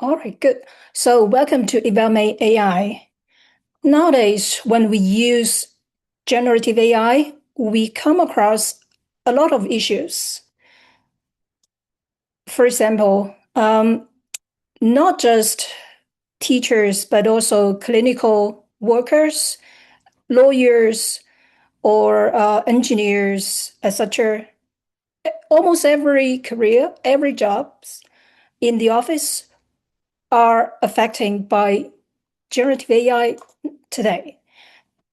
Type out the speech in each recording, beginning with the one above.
All right, good. So welcome to EvalMate.AI. Nowadays, when we use generative AI, we come across a lot of issues. For example, not just teachers, but also clinical workers, lawyers, or engineers, etc. Almost every career, every job in the office are affected by generative AI today.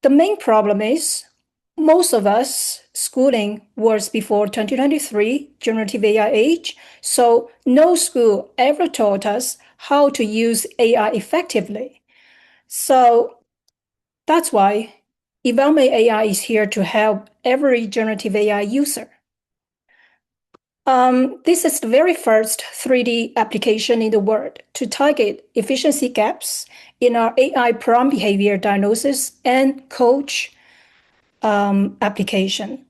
The main problem is most of us schooling was before 2023 generative AI age, so no school ever taught us how to use AI effectively. So that's why EvalMate AI is here to help every generative AI user. This is the very first 3D application in the world to target efficiency gaps in our AI prompt behavior diagnosis and coach application.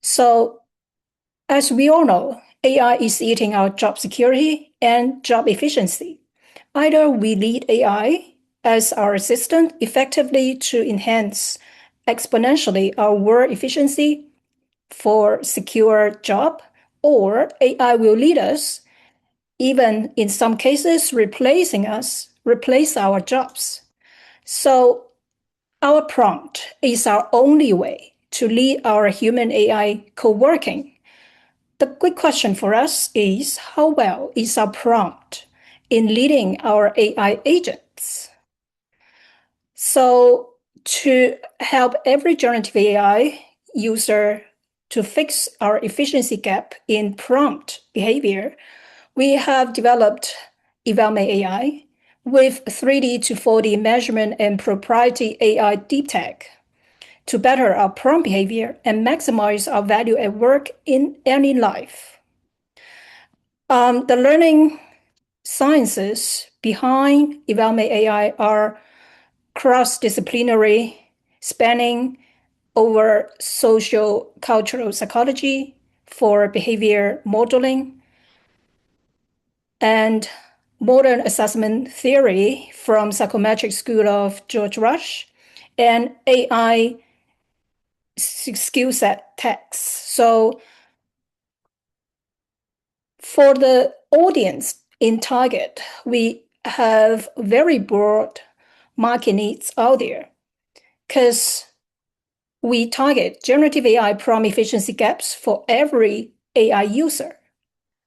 So, as we all know, AI is eating our job security and job efficiency. Either we lead AI as our assistant effectively to enhance exponentially our work efficiency for secure job, or AI will lead us, even in some cases replace our jobs. So our prompt is our only way to lead our human AI co-working. The quick question for us is, how well is our prompt in leading our AI agents? So to help every generative AI user to fix our efficiency gap in prompt behavior, we have developed EvalMate AI with 3D to 4D measurement and proprietary AI deep tech to better our prompt behavior and maximize our value at work in any life. The learning sciences behind EvalMate AI are cross-disciplinary, spanning over social cultural psychology for behavior modeling and modern assessment theory from psychometric school of George Rush and AI skill set texts. So for the audience in target, we have very broad market needs out there because we target generative AI prompt efficiency gaps for every AI user,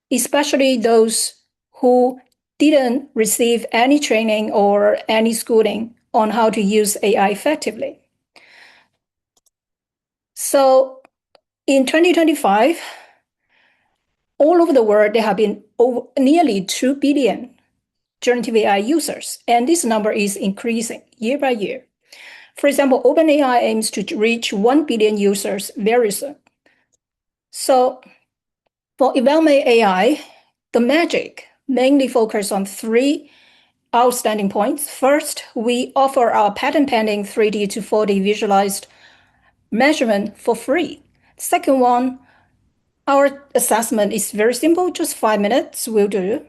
especially those who didn't receive any training or any schooling on how to use AI effectively. So in 2025, all over the world, there have been nearly 2 billion generative AI users, and this number is increasing year by year. For example, OpenAI aims to reach 1 billion users very soon. So for EvalMate AI, the magic mainly focuses on 3 outstanding points. First, we offer our patent-pending 3D to 4D visualized measurement for free. Second one, our assessment is very simple, just 5 minutes will do,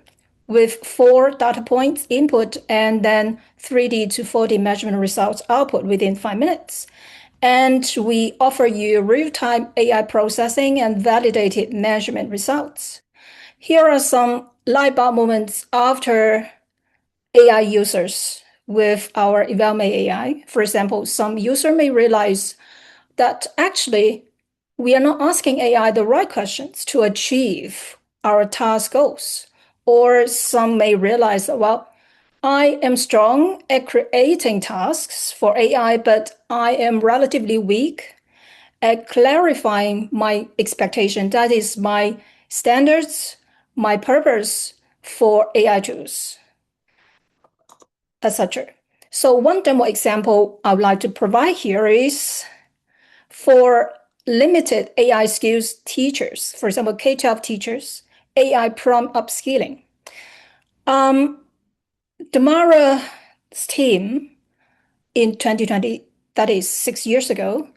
with 4 data points input and then 3D to 4D measurement results output within 5 minutes. And we offer you real-time AI processing and validated measurement results. Here are some light bulb moments after AI users with our EvalMate AI. For example, some user may realize that actually we are not asking AI the right questions to achieve our task goals. Or some may realize, well, I am strong at creating tasks for AI, but I am relatively weak at clarifying my expectation. That is my standards, my purpose for AI tools, etc. So one demo example I would like to provide here is for limited AI skills teachers, for example, K-12 teachers, AI prompt upskilling. Damara's team in 2020, that is 6 years ago,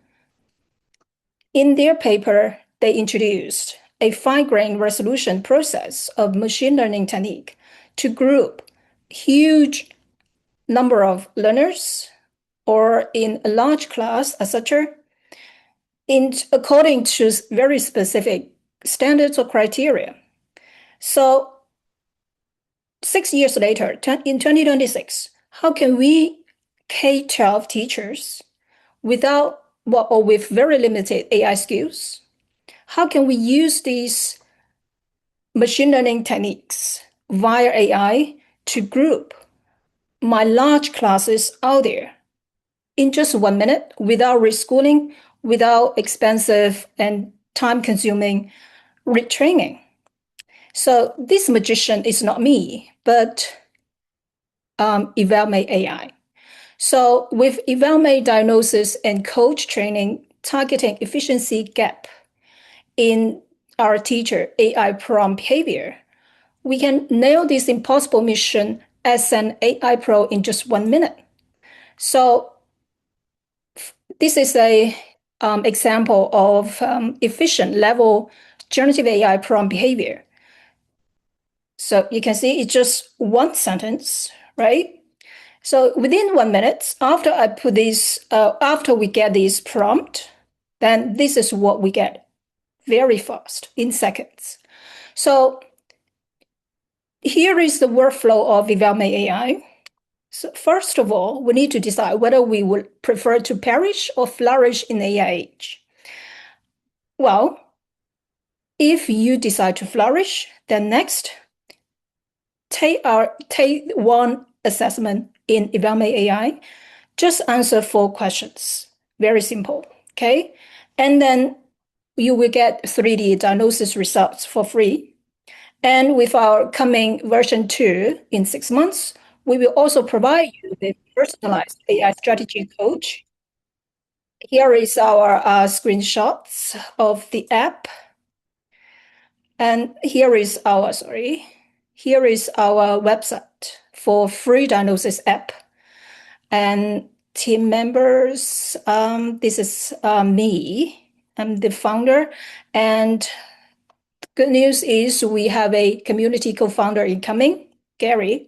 in their paper, they introduced a fine-grained resolution process of machine learning technique to group huge number of learners or in a large class, etc., in according to very specific standards or criteria. So 6 years later, in 2026, how can we K-12 teachers without or with very limited AI skills, how can we use these machine learning techniques via AI to group my large classes out there in just 1 minute without reschooling, without expensive and time-consuming retraining? So this magician is not me, but EvalMate AI. So with EvalMate diagnosis and coach training targeting efficiency gap in our teacher AI prompt behavior, we can nail this impossible mission as an AI pro in just 1 minute. So this is a example of efficient level generative AI prompt behavior. So you can see it's just one sentence, right? So within 1 minute, after I put this, after we get this prompt, then this is what we get very fast in seconds. So here is the workflow of EvalMate AI. So first of all, we need to decide whether we would prefer to perish or flourish in AI age. Well, if you decide to flourish, then next, take one assessment in EvalMate AI. Just answer 4 questions. Very simple, okay? And then you will get 3D diagnosis results for free. And with our coming version 2 in 6 months, we will also provide you with personalized AI strategy coach. Here is our screenshots of the app. And here is our website for free diagnosis app. And team members, this is me. I'm the founder. And good news is we have a community co-founder incoming, Gary.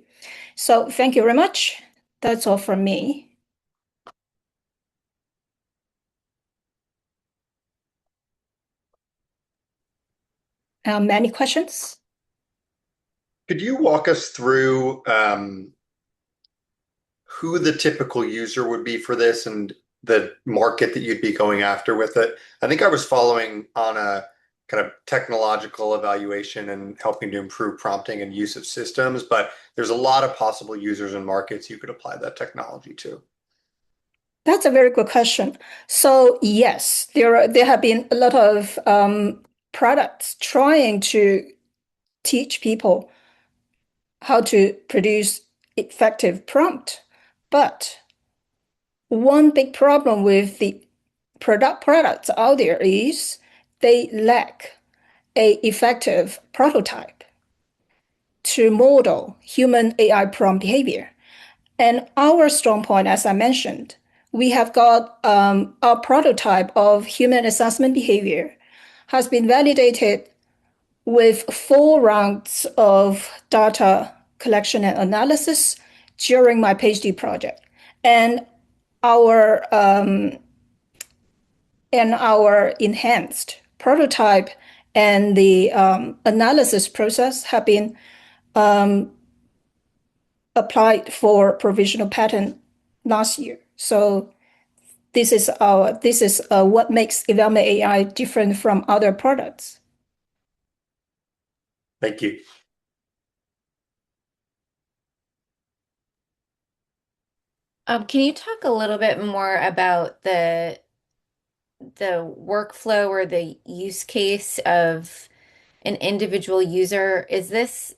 So thank you very much. That's all from me. Many questions? Could you walk us through who the typical user would be for this and the market that you'd be going after with it? I think I was following on a kind of technological evaluation and helping to improve prompting and use of systems, but there's a lot of possible users and markets you could apply that technology to. That's a very good question. So yes, there have been a lot of products trying to teach people how to produce effective prompt. But one big problem with the products out there is they lack an effective prototype to model human AI prompt behavior. And our strong point, as I mentioned, we have got our prototype of human assessment behavior has been validated with 4 rounds of data collection and analysis during my PhD project. And our enhanced prototype and the analysis process have been applied for provisional patent last year. So this is what makes EvalMate AI different from other products. Thank you. Can you talk a little bit more about the workflow or the use case of an individual user? Is this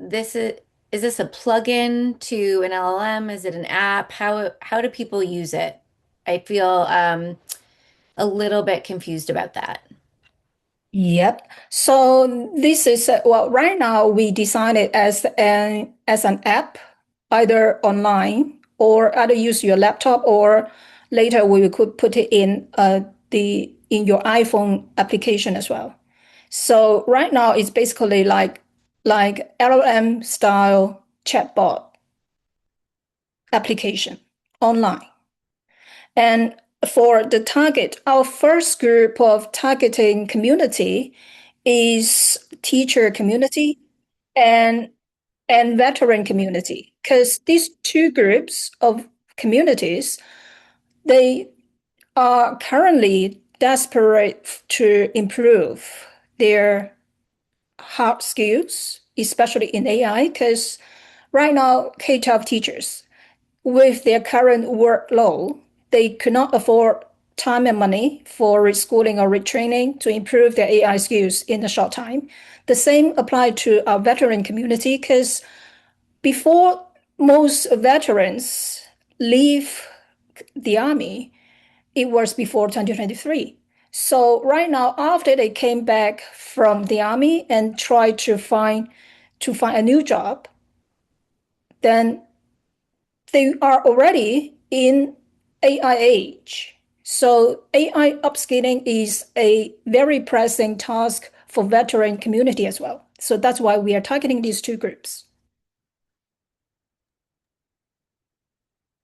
a plugin to an LLM? Is it an app? How do people use it? I feel a little bit confused about that. Yep. So this is well, right now we design it as an app, either online or either use your laptop, or later we could put it in in your iPhone application as well. So right now it's basically like like LLM style chatbot application online. And for the target, our first group of targeting community is teacher community and veteran community, because these two groups of communities, they are currently desperate to improve their hard skills, especially in AI, because right now K-12 teachers, with their current workload, they could not afford time and money for reschooling or retraining to improve their AI skills in a short time. The same applied to our veteran community, because before most veterans leave the army, it was before 2023. So right now, after they came back from the army and tried to find a new job, then they are already in AI age. So AI upskilling is a very pressing task for veteran community as well. So that's why we are targeting these two groups.